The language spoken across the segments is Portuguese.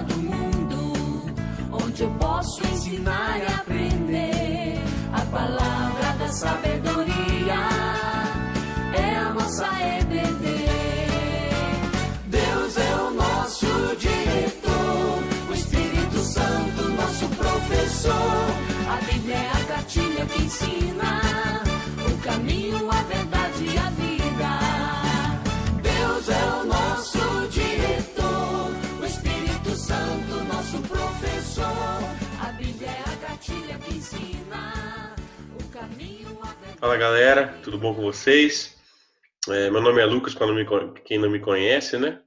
do mundo, onde eu posso ensinar e aprender. A palavra da sabedoria é a nossa EBD. Deus é o nosso diretor, o Espírito Santo nosso professor. A Bíblia é a cartilha que ensina o caminho, a verdade e a vida. Deus é o nosso diretor, o Espírito Santo nosso professor. A Bíblia é a cartilha que ensina o caminho, a verdade. Fala galera, tudo bom com vocês? Meu nome é Lucas, para quem não me conhece, né?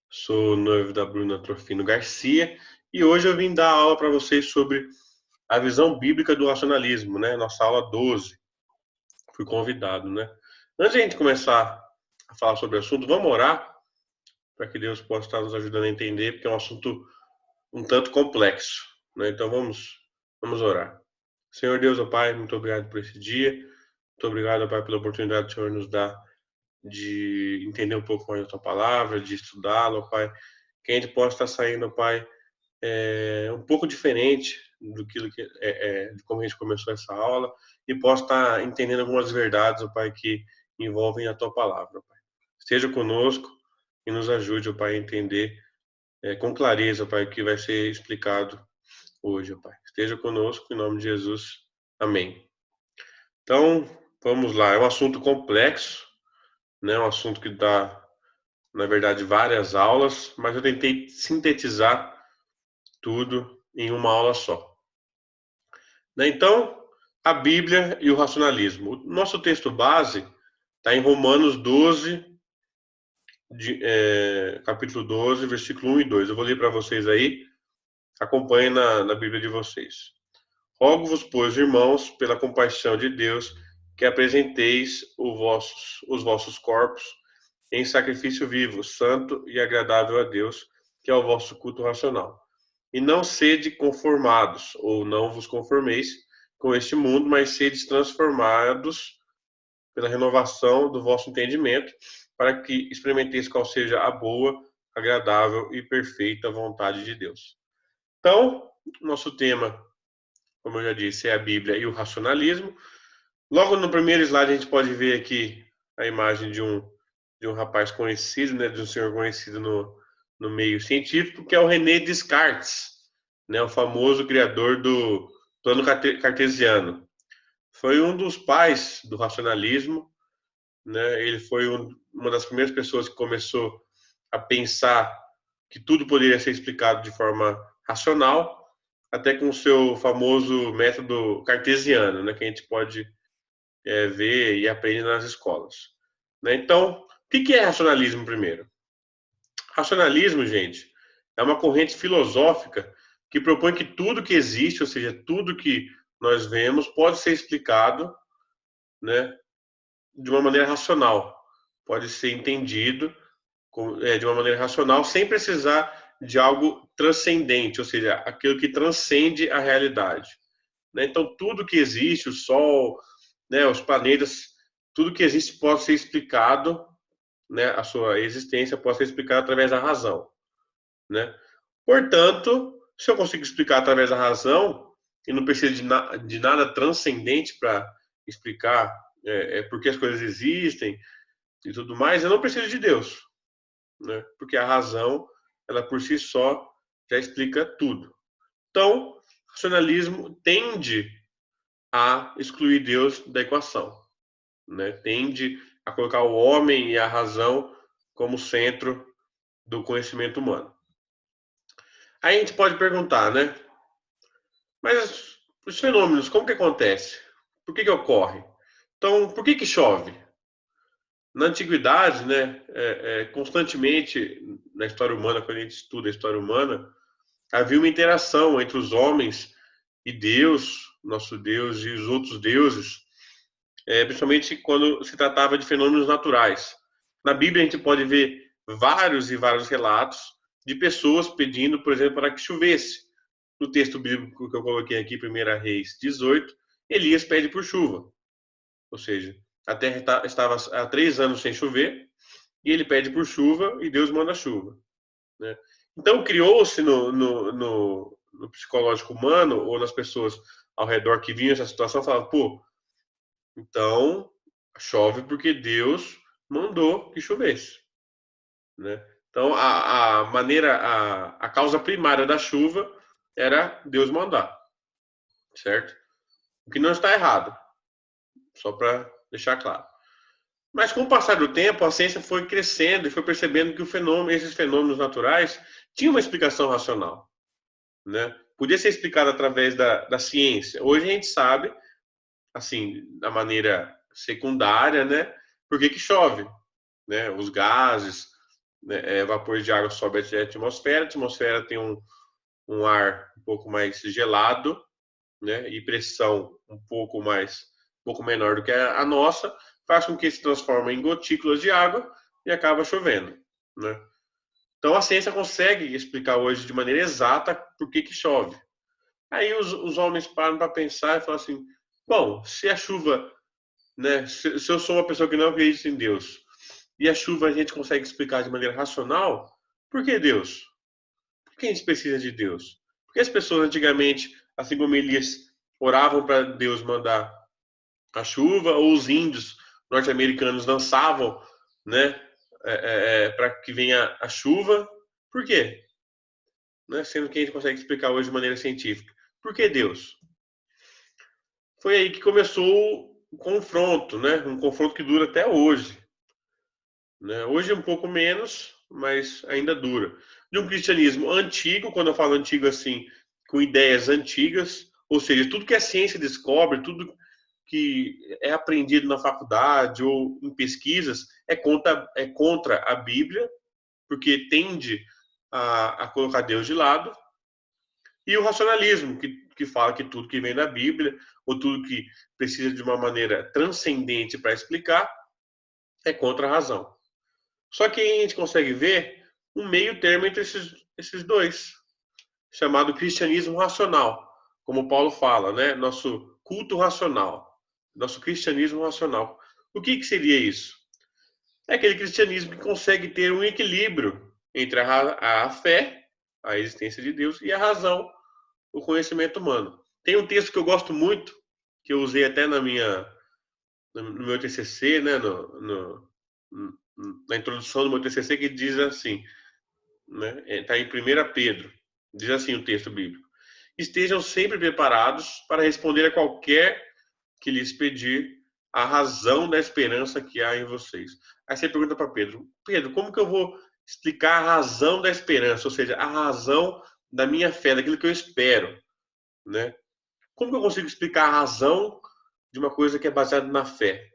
Sou noivo da Bruna Trofino Garcia e hoje eu vim dar aula para vocês sobre a visão bíblica do racionalismo, né? Nossa aula 12. Fui convidado, né? Antes de a gente começar a falar sobre o assunto, vamos orar para que Deus possa estar nos ajudando a entender, porque é um assunto um tanto complexo, né? Então vamos orar. Senhor Deus, ó Pai, muito obrigado por esse dia. Muito obrigado, ó Pai, pela oportunidade que o Senhor nos dá de entender um pouco mais a Tua palavra, de estudá-la, ó Pai. Que a gente possa estar saindo, ó Pai, um pouco diferente de como a gente começou essa aula e possa estar entendendo algumas verdades, ó Pai, que envolvem a Tua palavra, ó Pai. Esteja conosco e nos ajude, ó Pai, a entender com clareza, ó Pai, o que vai ser explicado hoje, ó Pai. Esteja conosco, em nome de Jesus. Amém. Então, vamos lá. É um assunto complexo, né? Um assunto que dá, na verdade, várias aulas, mas eu tentei sintetizar tudo em uma aula só. Né? Então, a Bíblia e o racionalismo. O nosso texto base está em Romanos 12, capítulo 12, versículo 1 e 2. Eu vou ler para vocês aí. Acompanhem na Bíblia de vocês. Rogo-vos, pois, irmãos, pela compaixão de Deus, que apresenteis os vossos corpos em sacrifício vivo, santo e agradável a Deus, que é o vosso culto racional. E não sede conformados, ou não vos conformeis com este mundo, mas sede transformados pela renovação do vosso entendimento, para que experimenteis qual seja a boa, agradável e perfeita vontade de Deus. Então, nosso tema, como eu já disse, é a Bíblia e o racionalismo. Logo no primeiro slide a gente pode ver aqui a imagem de um rapaz conhecido, né, de um senhor conhecido no meio científico, que é o René Descartes, né, o famoso criador do plano cartesiano. Foi um dos pais do racionalismo, né? Ele foi uma das primeiras pessoas que começou a pensar que tudo poderia ser explicado de forma racional, até com o seu famoso método cartesiano, né, que a gente pode ver e aprender nas escolas. Né? Então, o que é racionalismo primeiro? Racionalismo, gente, é uma corrente filosófica que propõe que tudo que existe, ou seja, tudo que nós vemos, pode ser explicado, né, de uma maneira racional. Pode ser entendido de uma maneira racional, sem precisar de algo transcendente, ou seja, aquilo que transcende a realidade. Né? Então, tudo que existe, o Sol, né, os planetas, tudo que existe pode ser explicado, né, a sua existência pode ser explicada através da razão. Né? Portanto, se eu consigo explicar através da razão, e não preciso de nada transcendente para explicar por que as coisas existem e tudo mais, eu não preciso de Deus. Né? Porque a razão, ela por si só, já explica tudo. Então, o racionalismo tende a excluir Deus da equação. Né? Tende a colocar o homem e a razão como centro do conhecimento humano. Aí a gente pode perguntar, né? Mas os fenômenos, como que acontece? Por que ocorre? Então, por que chove? Na antiguidade, né, constantemente na história humana, quando a gente estuda a história humana, havia uma interação entre os homens e Deus, nosso Deus, e os outros deuses, principalmente quando se tratava de fenômenos naturais. Na Bíblia a gente pode ver vários e vários relatos de pessoas pedindo, por exemplo, para que chovesse. No texto bíblico que eu coloquei aqui, 1 Reis 18, Elias pede por chuva. Ou seja, a terra estava há 3 anos sem chover, e ele pede por chuva, e Deus manda chuva. Né? Então, criou-se no psicológico humano, ou nas pessoas ao redor que vinham essa situação, falavam, pô, então chove porque Deus mandou que chovesse, né? Então, a causa primária da chuva era Deus mandar, certo? O que não está errado, só para deixar claro. Mas com o passar do tempo, a ciência foi crescendo e foi percebendo que esses fenômenos naturais tinham uma explicação racional, né? Podia ser explicado através da ciência. Hoje a gente sabe, assim, da maneira secundária, né? Por que chove, né? Os gases, né? Vapores de água sobem à atmosfera. A atmosfera tem um ar um pouco mais gelado, né? E pressão um pouco menor do que a nossa, faz com que se transforme em gotículas de água e acaba chovendo, né? Então a ciência consegue explicar hoje de maneira exata por que chove. Aí os homens param para pensar e falam assim: bom, se a chuva, né? Se eu sou uma pessoa que não acredita em Deus e a chuva a gente consegue explicar de maneira racional, por que Deus? Por que a gente precisa de Deus? Porque as pessoas antigamente, assim como Elias, oravam para Deus mandar a chuva, ou os índios norte-americanos dançavam, né, para que venha a chuva. Por quê? Né? Sendo que a gente consegue explicar hoje de maneira científica. Por que Deus? Foi aí que começou o confronto, né? Um confronto que dura até hoje. Né? Hoje é um pouco menos, mas ainda dura. De um cristianismo antigo, quando eu falo antigo assim, com ideias antigas, ou seja, tudo que a ciência descobre, tudo que é aprendido na faculdade ou em pesquisas é contra a Bíblia, porque tende a colocar Deus de lado, e o racionalismo, que fala que tudo que vem da Bíblia, ou tudo que precisa de uma maneira transcendente para explicar, é contra a razão. Só que aí a gente consegue ver um meio termo entre esses dois, chamado cristianismo racional, como Paulo fala, né? Nosso culto racional, nosso cristianismo racional. O que seria isso? É aquele cristianismo que consegue ter um equilíbrio entre a fé, a existência de Deus, e a razão, o conhecimento humano. Tem um texto que eu gosto muito, que eu usei até no meu TCC, né? Na introdução do meu TCC, que diz assim, né? Está em 1 Pedro, diz assim o texto bíblico: estejam sempre preparados para responder a qualquer que lhes pedir a razão da esperança que há em vocês. Aí você pergunta para Pedro: Pedro, como que eu vou explicar a razão da esperança, ou seja, a razão da minha fé, daquilo que eu espero, né? Como que eu consigo explicar a razão de uma coisa que é baseada na fé,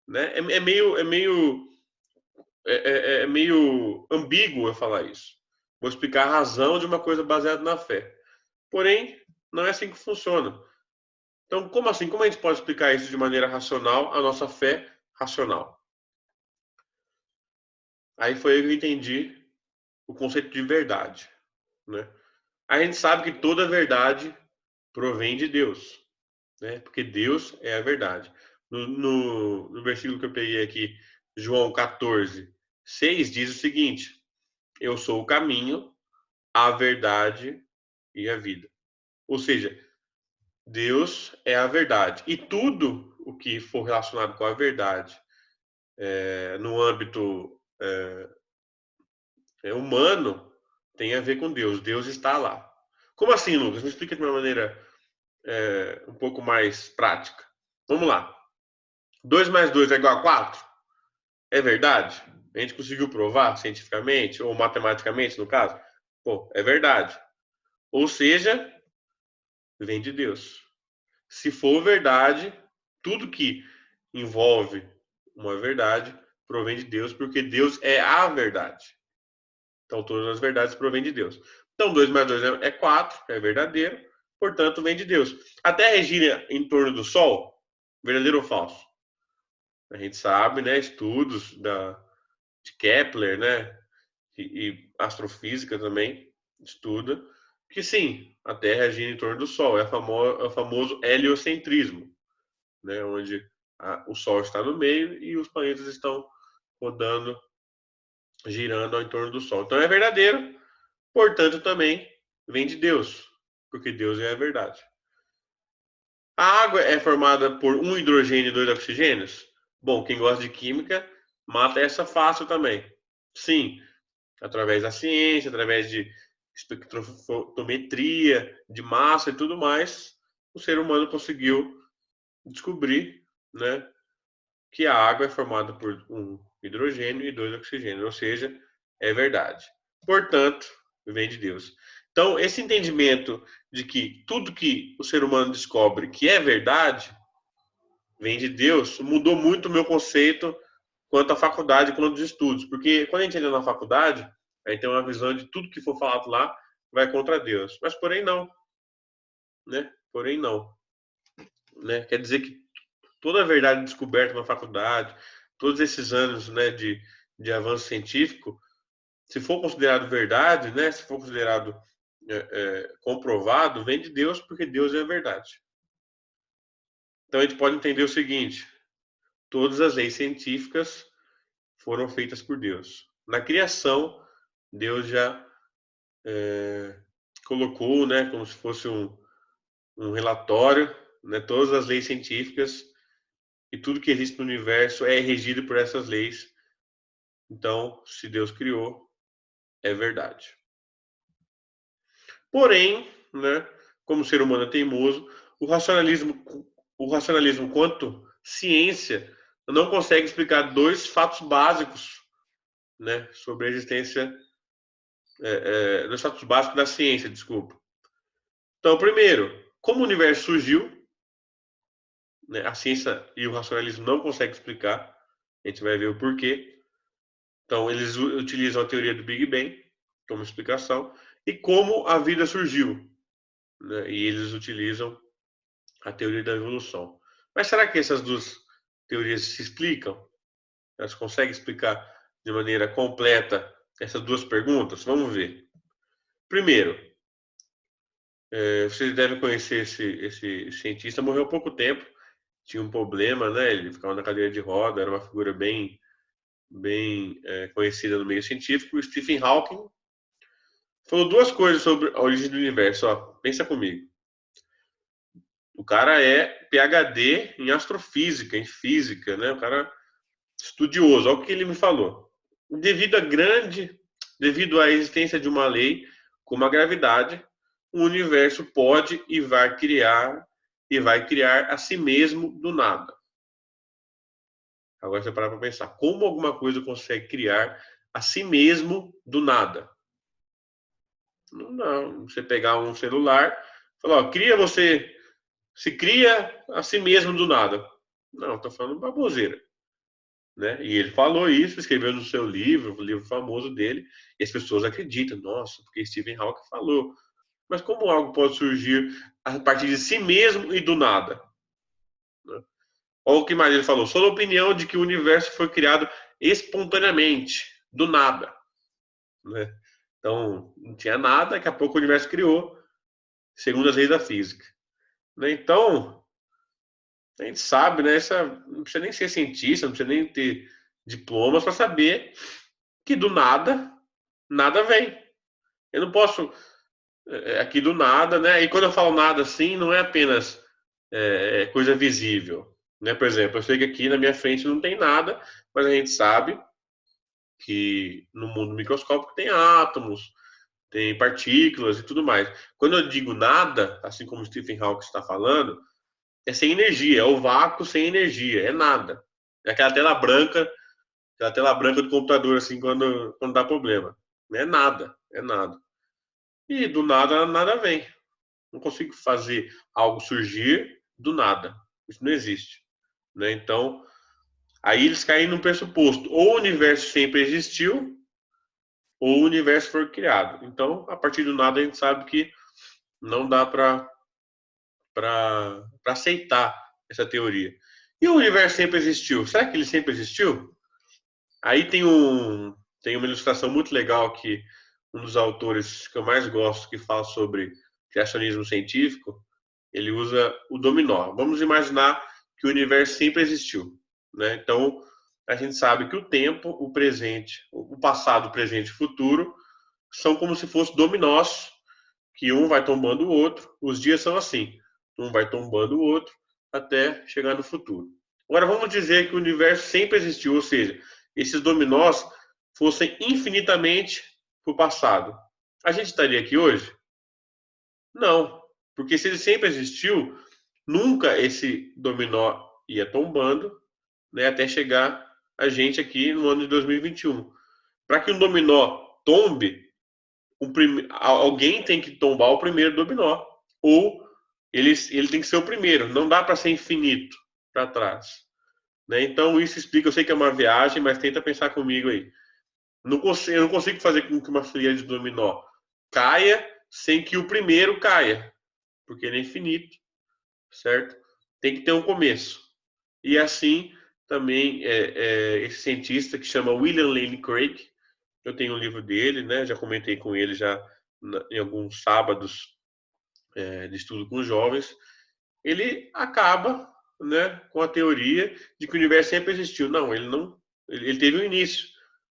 né? É meio ambíguo eu falar isso. Vou explicar a razão de uma coisa baseada na fé. Porém, não é assim que funciona. Então, como assim? Como a gente pode explicar isso de maneira racional, a nossa fé racional? Aí foi aí que eu entendi o conceito de verdade, né? A gente sabe que toda verdade provém de Deus, né? Porque Deus é a verdade. No versículo que eu peguei aqui, João 14, 6, diz o seguinte: eu sou o caminho, a verdade e a vida. Ou seja, Deus é a verdade. E tudo o que for relacionado com a verdade, no âmbito humano, tem a ver com Deus. Deus está lá. Como assim, Lucas? Me explica de uma maneira um pouco mais prática. Vamos lá. 2 mais 2 é igual a 4? É verdade? A gente conseguiu provar cientificamente, ou matematicamente, no caso? Pô, é verdade. Ou seja, vem de Deus. Se for verdade, tudo que envolve uma verdade provém de Deus, porque Deus é a verdade. Então, todas as verdades provêm de Deus. Então, 2 mais 2 é 4, é verdadeiro, portanto, vem de Deus. A Terra gira em torno do Sol, verdadeiro ou falso? A gente sabe, né, estudos de Kepler, né, e astrofísica também estuda, que sim, a Terra gira em torno do Sol, é o famoso heliocentrismo, né, onde o Sol está no meio e os planetas estão rodando, girando ao entorno do Sol. Então é verdadeiro, portanto também vem de Deus, porque Deus é a verdade. A água é formada por um hidrogênio e dois oxigênios? Bom, quem gosta de química mata essa fácil também. Sim, através da ciência, através de espectrofotometria, de massa e tudo mais, o ser humano conseguiu descobrir, né, que a água é formada por um hidrogênio e dois oxigênios, ou seja, é verdade. Portanto, vem de Deus. Então, esse entendimento de que tudo que o ser humano descobre que é verdade vem de Deus mudou muito o meu conceito quanto à faculdade, quanto aos estudos. Porque quando a gente entra na faculdade, aí tem uma visão de tudo que for falado lá vai contra Deus. Mas porém não, né? Porém não, né? Quer dizer que toda a verdade descoberta na faculdade, todos esses anos, né, de avanço científico, se for considerado verdade, né, se for considerado comprovado, vem de Deus, porque Deus é a verdade. Então a gente pode entender o seguinte: todas as leis científicas foram feitas por Deus. Na criação, Deus já colocou, né, como se fosse um relatório, né, todas as leis científicas e tudo que existe no universo é regido por essas leis. Então, se Deus criou, é verdade. Porém, né, como o ser humano é teimoso, o racionalismo quanto ciência não consegue explicar dois fatos básicos, né, sobre a existência, dois fatos básicos da ciência, desculpa. Então, primeiro, como o universo surgiu, né, a ciência e o racionalismo não conseguem explicar, a gente vai ver o porquê. Então, eles utilizam a teoria do Big Bang como explicação, e como a vida surgiu, né, e eles utilizam a teoria da evolução. Mas será que essas duas teorias se explicam? Elas conseguem explicar de maneira completa essas duas perguntas? Vamos ver. Primeiro, vocês devem conhecer esse cientista, morreu há pouco tempo, tinha um problema, né? Ele ficava na cadeira de roda, era uma figura bem conhecida no meio científico. O Stephen Hawking falou duas coisas sobre a origem do universo. Ó, pensa comigo. O cara é PhD em astrofísica, em física, né? O cara estudioso. Olha o que ele me falou. Devido à existência de uma lei como a gravidade, o universo pode e vai criar a si mesmo do nada. Agora você para pensar, como alguma coisa consegue criar a si mesmo do nada? Não, você pegar um celular, falar, ó, se cria a si mesmo do nada. Não, estou falando baboseira. Né? E ele falou isso, escreveu no seu livro, o livro famoso dele, e as pessoas acreditam, nossa, porque Stephen Hawking falou. Mas como algo pode surgir a partir de si mesmo e do nada? Né? Olha o que mais ele falou, sou da opinião de que o universo foi criado espontaneamente, do nada. Né? Então, não tinha nada, daqui a pouco o universo criou, segundo as leis da física. Né? Então, a gente sabe, né? Não precisa nem ser cientista, não precisa nem ter diplomas para saber que do nada, nada vem. Eu não posso, aqui do nada, né? E quando eu falo nada assim, não é apenas coisa visível. Né? Por exemplo, eu sei que aqui na minha frente não tem nada, mas a gente sabe que no mundo microscópico tem átomos, tem partículas e tudo mais. Quando eu digo nada, assim como o Stephen Hawking está falando, é sem energia, é o vácuo sem energia, é nada. É aquela tela branca do computador, assim, quando dá problema. É nada, é nada. E do nada, nada vem. Não consigo fazer algo surgir do nada. Isso não existe. Né? Então, aí eles caem num pressuposto. Ou o universo sempre existiu, ou o universo foi criado. Então, a partir do nada, a gente sabe que não dá para aceitar essa teoria. E o universo sempre existiu? Será que ele sempre existiu? Aí tem uma ilustração muito legal que um dos autores que eu mais gosto, que fala sobre criacionismo científico, ele usa o dominó. Vamos imaginar que o universo sempre existiu. Né? Então, a gente sabe que o tempo, o presente, o passado, o presente e o futuro são como se fossem dominós, que um vai tombando o outro. Os dias são assim, um vai tombando o outro até chegar no futuro. Agora vamos dizer que o universo sempre existiu, ou seja, esses dominós fossem infinitamente para o passado. A gente estaria aqui hoje? Não, porque se ele sempre existiu, nunca esse dominó ia tombando, né, até chegar a gente aqui no ano de 2021. Para que um dominó tombe, alguém tem que tombar o primeiro dominó. Ou ele tem que ser o primeiro. Não dá para ser infinito para trás. Né? Então, isso explica. Eu sei que é uma viagem, mas tenta pensar comigo aí. Eu não consigo fazer com que uma fileira de dominó caia sem que o primeiro caia. Porque ele é infinito. Certo? Tem que ter um começo. E assim também esse cientista que chama William Lane Craig, eu tenho um livro dele, né? Já comentei com ele já em alguns sábados de estudo com jovens. Ele acaba, né, com a teoria de que o universo sempre existiu. Não, ele não. Ele teve um início.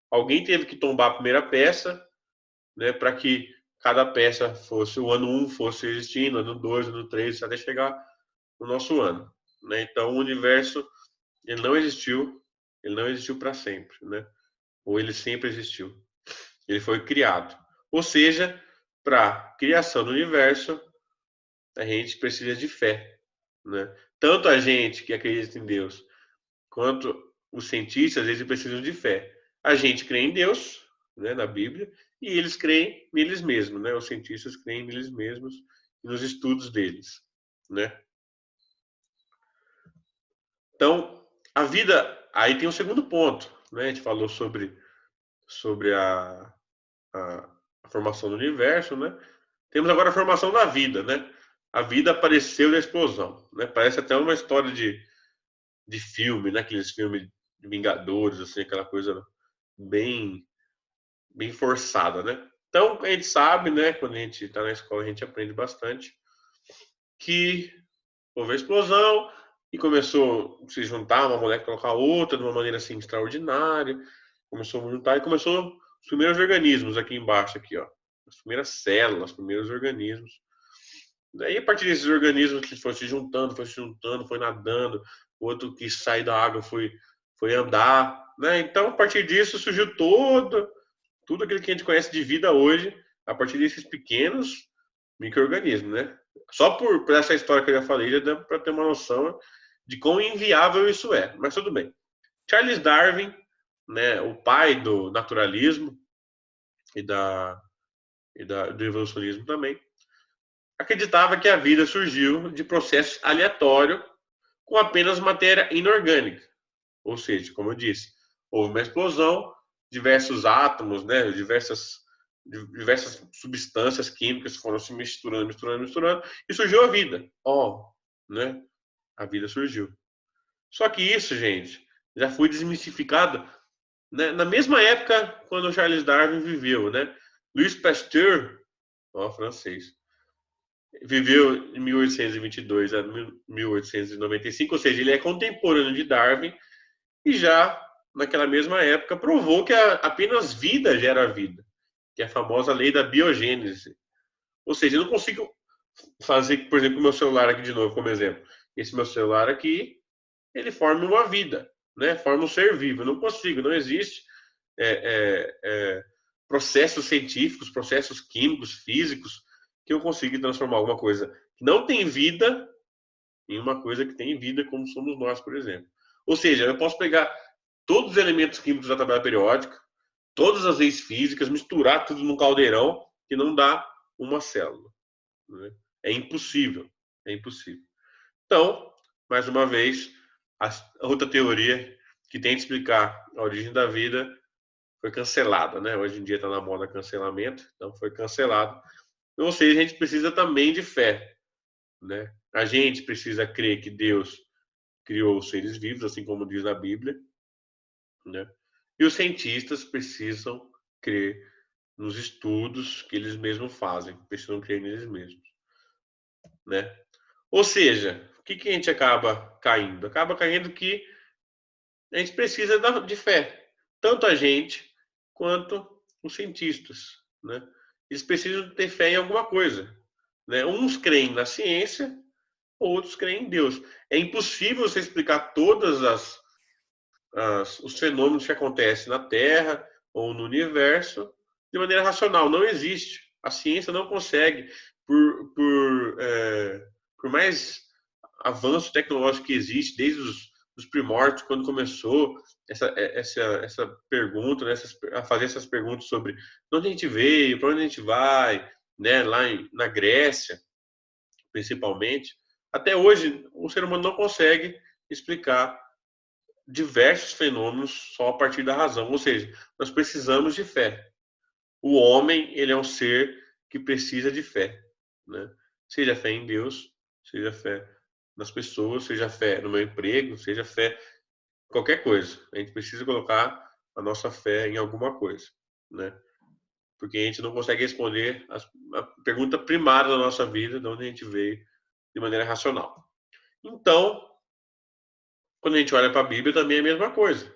Alguém teve que tombar a primeira peça, né, para que cada peça fosse o ano 1 fosse existindo, ano 2, ano 3, até chegar no nosso ano. Né? Então, o universo ele não existiu para sempre, né? Ou ele sempre existiu. Ele foi criado. Ou seja, para a criação do universo, a gente precisa de fé, né? Tanto a gente que acredita em Deus, quanto os cientistas, eles precisam de fé. A gente crê em Deus, né, na Bíblia, e eles creem neles mesmos, né? Os cientistas creem neles mesmos e nos estudos deles, né? Então, a vida, aí tem um segundo ponto, né? A gente falou sobre a formação do universo, né? Temos agora a formação da vida, né? A vida apareceu da explosão, né? Parece até uma história de filme, né? Aqueles filmes de Vingadores, assim, aquela coisa bem, bem forçada, né? Então, a gente sabe, né? Quando a gente está na escola, a gente aprende bastante que houve a explosão e começou a se juntar uma molécula com a outra de uma maneira assim extraordinária. Começou a juntar e começou os primeiros organismos aqui embaixo, aqui, ó. As primeiras células, os primeiros organismos. Daí, a partir desses organismos que foi se juntando, foi nadando, o outro que sai da água foi andar, né? Então, a partir disso surgiu tudo aquilo que a gente conhece de vida hoje, a partir desses pequenos micro-organismos, né? Só por essa história que eu já falei, já dá para ter uma noção de quão inviável isso é. Mas tudo bem. Charles Darwin, né, o pai do naturalismo do evolucionismo também, acreditava que a vida surgiu de processo aleatório com apenas matéria inorgânica. Ou seja, como eu disse, houve uma explosão, diversos átomos, né, diversas substâncias químicas foram se misturando, e surgiu a vida. Né? A vida surgiu. Só que isso, gente, já foi desmistificado, né, na mesma época quando Charles Darwin viveu, né? Louis Pasteur, francês, viveu em 1822 a 1895, ou seja, ele é contemporâneo de Darwin e já naquela mesma época provou que apenas vida gera vida, que é a famosa lei da biogênese. Ou seja, eu não consigo fazer, por exemplo, o meu celular aqui de novo como exemplo. Esse meu celular aqui, ele forma uma vida, né? Forma um ser vivo. Eu não consigo, não existe processos científicos, processos químicos, físicos, que eu consiga transformar alguma coisa que não tem vida em uma coisa que tem vida, como somos nós, por exemplo. Ou seja, eu posso pegar todos os elementos químicos da tabela periódica, todas as leis físicas, misturar tudo num caldeirão que não dá uma célula. Né? É impossível. É impossível. Então, mais uma vez, a outra teoria que tenta explicar a origem da vida foi cancelada, né? Hoje em dia está na moda cancelamento, então foi cancelado. Ou seja, a gente precisa também de fé, né? A gente precisa crer que Deus criou os seres vivos, assim como diz na Bíblia, né? E os cientistas precisam crer nos estudos que eles mesmos fazem, precisam crer neles mesmos, né? Ou seja, o que a gente acaba caindo? Acaba caindo que a gente precisa de fé, tanto a gente quanto os cientistas, né? Eles precisam ter fé em alguma coisa, né? Uns creem na ciência, outros creem em Deus. É impossível você explicar todas os fenômenos que acontecem na Terra ou no universo de maneira racional. Não existe. A ciência não consegue, por mais avanço tecnológico que existe, desde os primórdios, quando começou essa pergunta, né, a fazer essas perguntas sobre de onde a gente veio, para onde a gente vai, né, na Grécia, principalmente. Até hoje, o ser humano não consegue explicar diversos fenômenos só a partir da razão. Ou seja, nós precisamos de fé. O homem, ele é um ser que precisa de fé, né? Seja fé em Deus, seja fé nas pessoas, seja fé no meu emprego, seja fé em qualquer coisa. A gente precisa colocar a nossa fé em alguma coisa, né? Porque a gente não consegue responder a pergunta primária da nossa vida, de onde a gente veio, de maneira racional. Então, quando a gente olha para a Bíblia, também é a mesma coisa,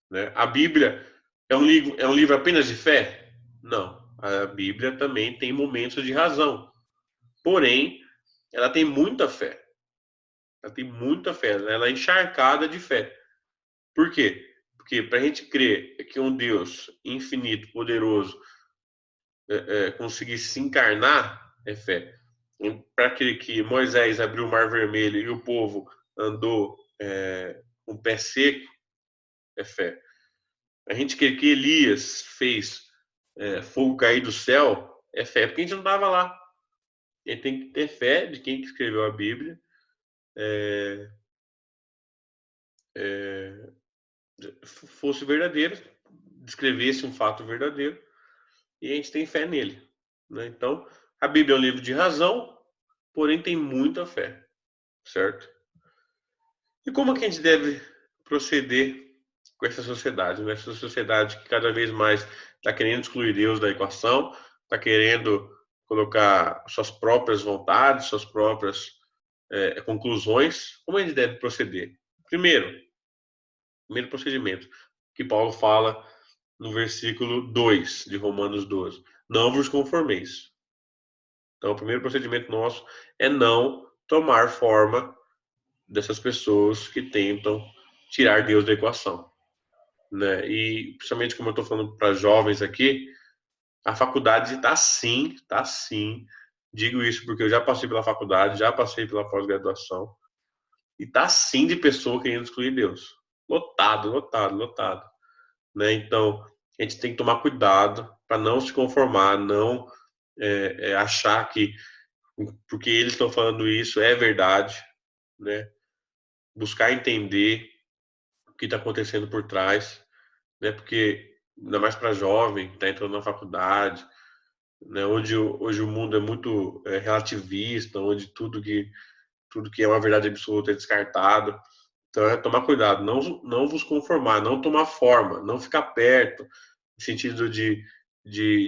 né? A Bíblia é um livro apenas de fé? Não. A Bíblia também tem momentos de razão. Porém, ela tem muita fé. Ela tem muita fé. Ela é encharcada de fé. Por quê? Porque para a gente crer que um Deus infinito, poderoso, conseguisse se encarnar, é fé. Para crer que Moisés abriu o Mar Vermelho e o povo andou com o pé seco, é fé. A gente quer que Elias fez fogo cair do céu, é fé, porque a gente não estava lá. A gente tem que ter fé de quem escreveu a Bíblia, fosse verdadeiro, descrevesse um fato verdadeiro, e a gente tem fé nele, né? Então, a Bíblia é um livro de razão, porém tem muita fé, certo? E como que a gente deve proceder com essa sociedade, né? Essa sociedade que cada vez mais está querendo excluir Deus da equação, está querendo colocar suas próprias vontades, suas próprias conclusões. Como a gente deve proceder? Primeiro procedimento, que Paulo fala no versículo 2 de Romanos 12. Não vos conformeis. Então, o primeiro procedimento nosso é não tomar forma dessas pessoas que tentam tirar Deus da equação, né? E principalmente como eu estou falando para jovens aqui, a faculdade está sim, digo isso porque eu já passei pela faculdade, já passei pela pós-graduação, e está sim de pessoa querendo excluir Deus. Lotado, né? Então, a gente tem que tomar cuidado para não se conformar, não achar que porque eles estão falando isso é verdade, né? Buscar entender o que está acontecendo por trás, né? Porque ainda mais para jovem que está entrando na faculdade, né? Onde hoje o mundo é muito relativista, onde tudo que é uma verdade absoluta é descartado. Então é tomar cuidado, não vos conformar, não tomar forma, não ficar perto, no sentido de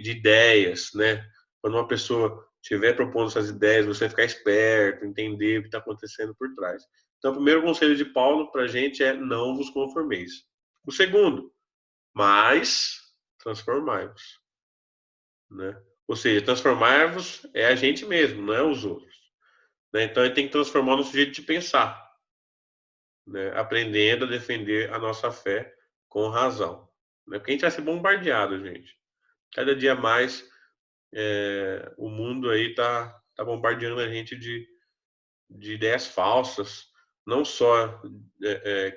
ideias, né? Quando uma pessoa estiver propondo essas ideias, você ficar esperto, entender o que está acontecendo por trás. Então, o primeiro conselho de Paulo para a gente é não vos conformeis. O segundo, mas transformai-vos, né? Ou seja, transformar-vos é a gente mesmo, não é os outros, né? Então, a gente tem que transformar o nosso jeito de pensar, né? Aprendendo a defender a nossa fé com razão, né? Porque a gente vai ser bombardeado, gente. Cada dia mais o mundo aí tá bombardeando a gente de ideias falsas, não só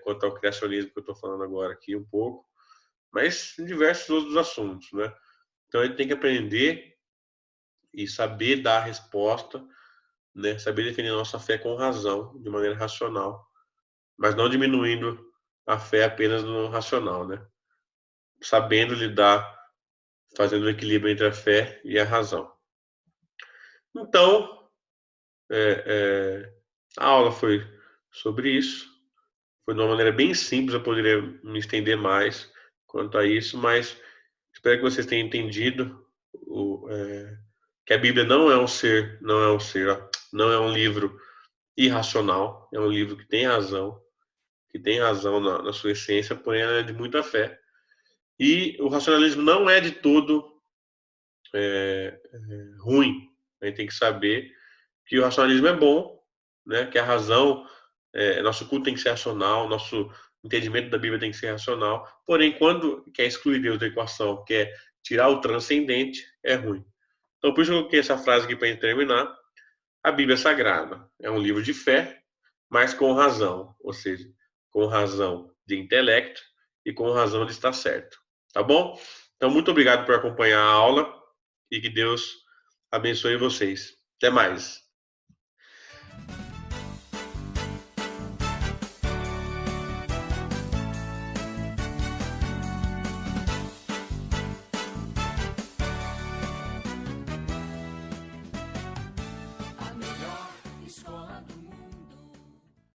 quanto ao criacionismo que eu estou falando agora aqui um pouco, mas em diversos outros assuntos, né? Então a gente tem que aprender e saber dar a resposta, né? Saber defender a nossa fé com razão, de maneira racional, mas não diminuindo a fé apenas no racional, né? Sabendo lidar, fazendo o equilíbrio entre a fé e a razão. Então, a aula foi sobre isso. Foi de uma maneira bem simples, eu poderia me estender mais quanto a isso, mas espero que vocês tenham entendido que a Bíblia não é não é um livro irracional, é um livro que tem razão na sua essência, porém ela é de muita fé. E o racionalismo não é de todo ruim. A gente tem que saber que o racionalismo é bom, né? Que a razão, nosso culto tem que ser racional, nosso entendimento da Bíblia tem que ser racional. Porém, quando quer excluir Deus da equação, quer tirar o transcendente, é ruim. Então, por isso que eu coloquei essa frase aqui para terminar. A Bíblia é sagrada, é um livro de fé, mas com razão, ou seja, com razão de intelecto e com razão de estar certo. Tá bom? Então, muito obrigado por acompanhar a aula e que Deus abençoe vocês. Até mais.